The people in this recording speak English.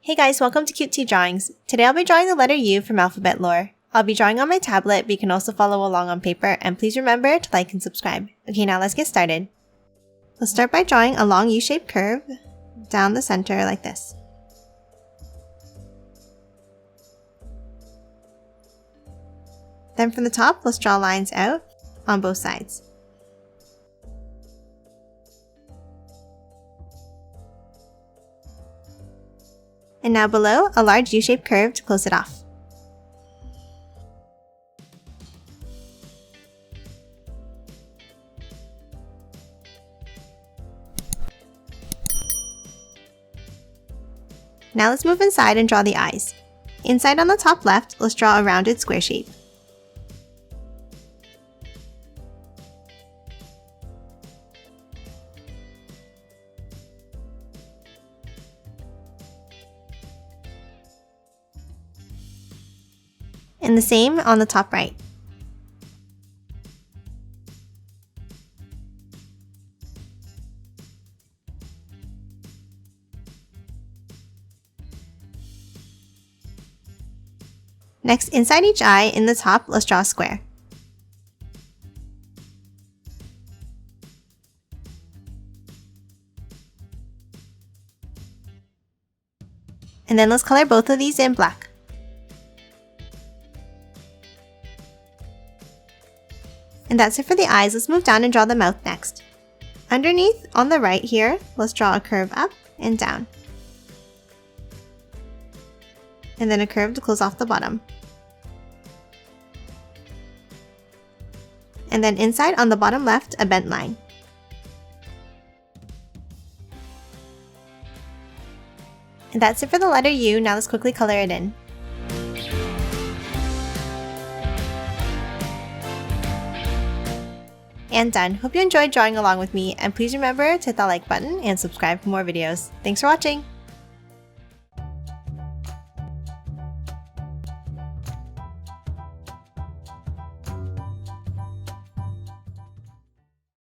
Hey guys, welcome to Cute Tea Drawings. Today I'll be drawing the letter U from alphabet lore. I'll be drawing on my tablet, but you can also follow along on paper, and please remember to like and subscribe. Okay, now let's get started. Let's start by drawing a long U-shaped curve down the center like this. Then from the top, let's draw lines out on both sides. And now below, a large U-shaped curve to close it off. Now let's move inside and draw the eyes. Inside on the top left, let's draw a rounded square shape. And the same on the top right. Next, inside each eye in the top, let's draw a square. And then let's color both of these in black. And that's it for the eyes. Let's move down and draw the mouth next. Underneath, on the right here, let's draw a curve up and down. And then a curve to close off the bottom. And then inside on the bottom left, a bent line. And that's it for the letter U. Now let's quickly color it in. And done. Hope you enjoyed drawing along with me, and please remember to hit that like button and subscribe for more videos. Thanks for watching!